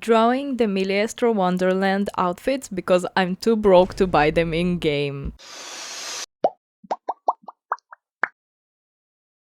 drawing the Miliastra Wonderland outfits because I'm too broke to buy them in-game.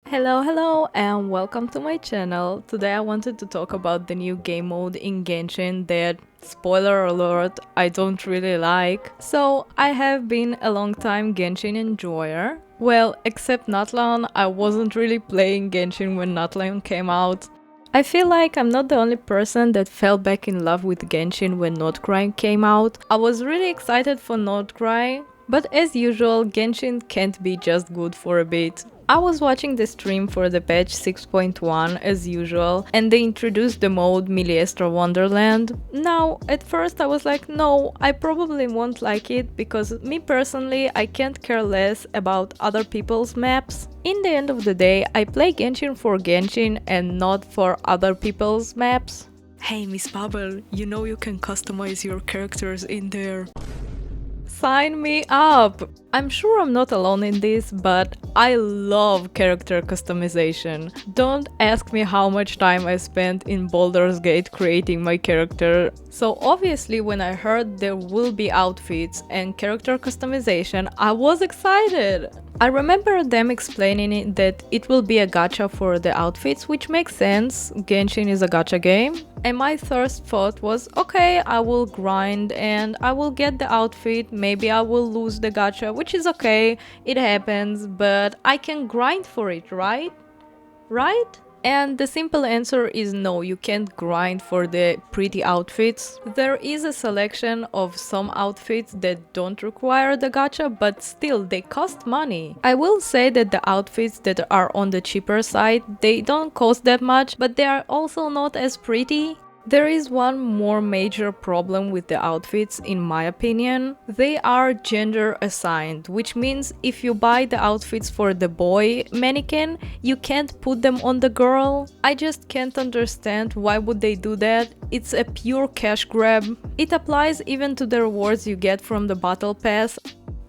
Hello and welcome to my channel. Today I wanted to talk about the new game mode in Genshin that, spoiler alert, I don't really like. So I have been a long time Genshin enjoyer. Well, except Natlan, I wasn't really playing Genshin when Natlan came out. I feel like I'm not the only person that fell back in love with Genshin when Notcry came out. I was really excited for Notcry, but as usual, Genshin can't be just good for a bit. I was watching the stream for the patch 6.1 as usual, and they introduced the mode Miliastra Wonderland. Now, at first I was like, no, I probably won't like it because me personally, I can't care less about other people's maps. In the end of the day, I play Genshin for Genshin and not for other people's maps. Hey Miss Bubble, you know you can customize your characters in there. Sign me up! I'm sure I'm not alone in this, but I love character customization. Don't ask me how much time I spent in Baldur's Gate creating my character. So obviously when I heard there will be outfits and character customization, I was excited! I remember them explaining it that it will be a gacha for the outfits, which makes sense, Genshin is a gacha game. And my first thought was, okay, I will grind and I will get the outfit, maybe I will lose the gacha, which is okay, it happens, but I can grind for it, right? Right? And the simple answer is no, you can't grind for the pretty outfits. There is a selection of some outfits that don't require the gacha, but still they cost money. I will say that the outfits that are on the cheaper side, they don't cost that much, but they are also not as pretty. There is one more major problem with the outfits, in my opinion. They are gender assigned, which means if you buy the outfits for the boy mannequin, you can't put them on the girl. I just can't understand why would they do that. It's a pure cash grab. It applies even to the rewards you get from the battle pass.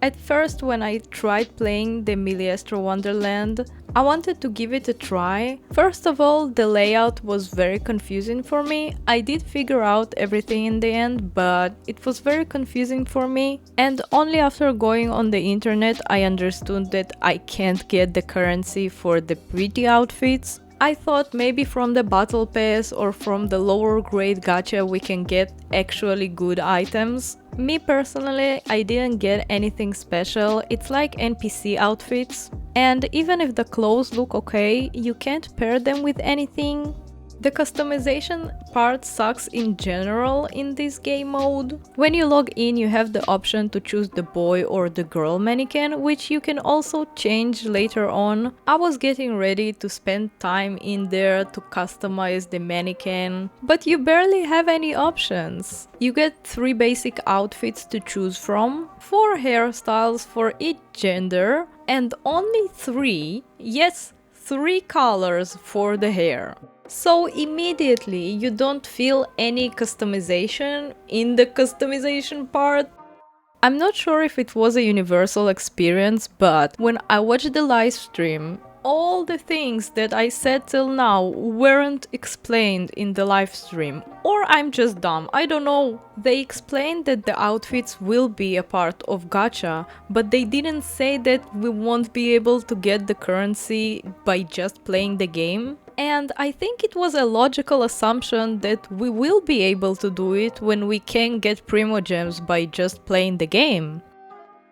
At first, when I tried playing the Miliastra Wonderland, I wanted to give it a try. First of all, the layout was very confusing for me. I did figure out everything in the end, but it was very confusing for me. And only after going on the internet, I understood that I can't get the currency for the pretty outfits. I thought maybe from the battle pass or from the lower grade gacha we can get actually good items. Me personally, I didn't get anything special, it's like NPC outfits. And even if the clothes look okay, you can't pair them with anything. The customization part sucks in general in this game mode. When you log in, you have the option to choose the boy or the girl mannequin, which you can also change later on. I was getting ready to spend time in there to customize the mannequin, but you barely have any options. You get 3 basic outfits to choose from, 4 hairstyles for each gender, and only 3, yes, 3 colors for the hair. So immediately you don't feel any customization in the customization part. I'm not sure if it was a universal experience, but when I watched the live stream, all the things that I said till now weren't explained in the live stream. Or I'm just dumb, I don't know. They explained that the outfits will be a part of gacha, but they didn't say that we won't be able to get the currency by just playing the game. And I think it was a logical assumption that we will be able to do it when we can get Primogems by just playing the game.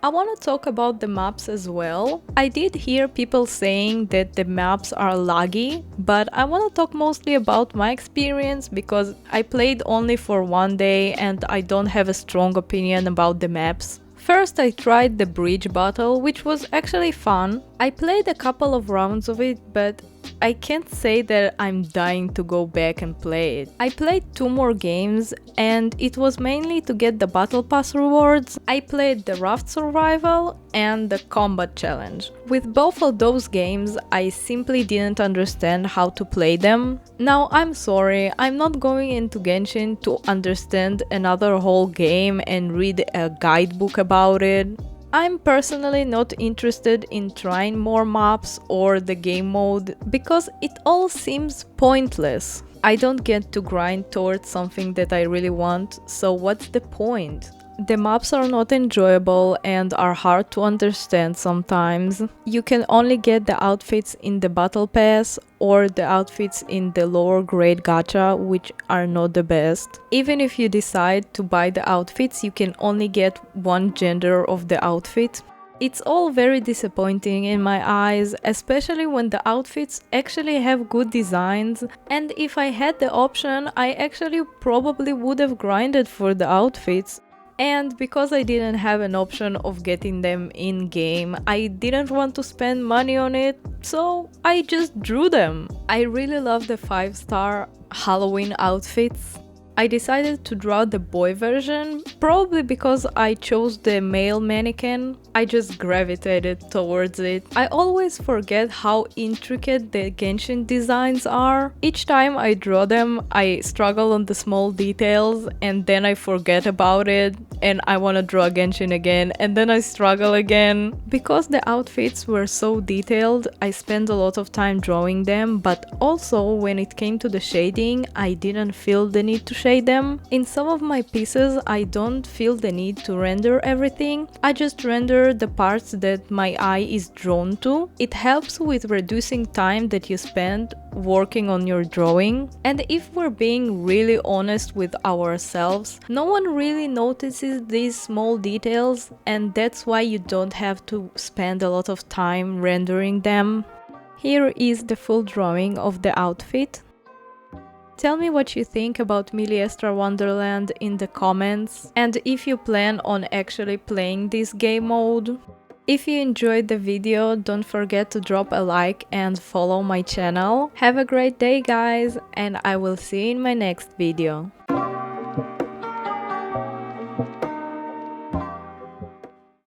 I want to talk about the maps as well. I did hear people saying that the maps are laggy, but I want to talk mostly about my experience because I played only for 1 day and I don't have a strong opinion about the maps. First I tried the bridge battle, which was actually fun. I played a couple of rounds of it, but I can't say that I'm dying to go back and play it. I played 2 more games and it was mainly to get the battle pass rewards. I played the raft survival and the combat challenge. With both of those games, I simply didn't understand how to play them. Now I'm sorry, I'm not going into Genshin to understand another whole game and read a guidebook about it. I'm personally not interested in trying more maps or the game mode because it all seems pointless. I don't get to grind towards something that I really want, so what's the point? The maps are not enjoyable and are hard to understand sometimes. You can only get the outfits in the battle pass or the outfits in the lower grade gacha, which are not the best. Even if you decide to buy the outfits, you can only get one gender of the outfit. It's all very disappointing in my eyes, especially when the outfits actually have good designs, and if I had the option, I actually probably would have grinded for the outfits. And because I didn't have an option of getting them in-game, I didn't want to spend money on it, so I just drew them. I really love the 5-star Halloween outfits. I decided to draw the boy version, probably because I chose the male mannequin. I just gravitated towards it. I always forget how intricate the Genshin designs are. Each time I draw them, I struggle on the small details and then I forget about it and I want to draw Genshin again and then I struggle again. Because the outfits were so detailed, I spent a lot of time drawing them, but also when it came to the shading, I didn't feel the need to shade them. In some of my pieces, I don't feel the need to render everything. I just render the parts that my eye is drawn to. It helps with reducing time that you spend working on your drawing. And if we're being really honest with ourselves, no one really notices these small details, and that's why you don't have to spend a lot of time rendering them. Here is the full drawing of the outfit. Tell me what you think about Miliastra Wonderland in the comments, and if you plan on actually playing this game mode. If you enjoyed the video, don't forget to drop a like and follow my channel. Have a great day guys, and I will see you in my next video.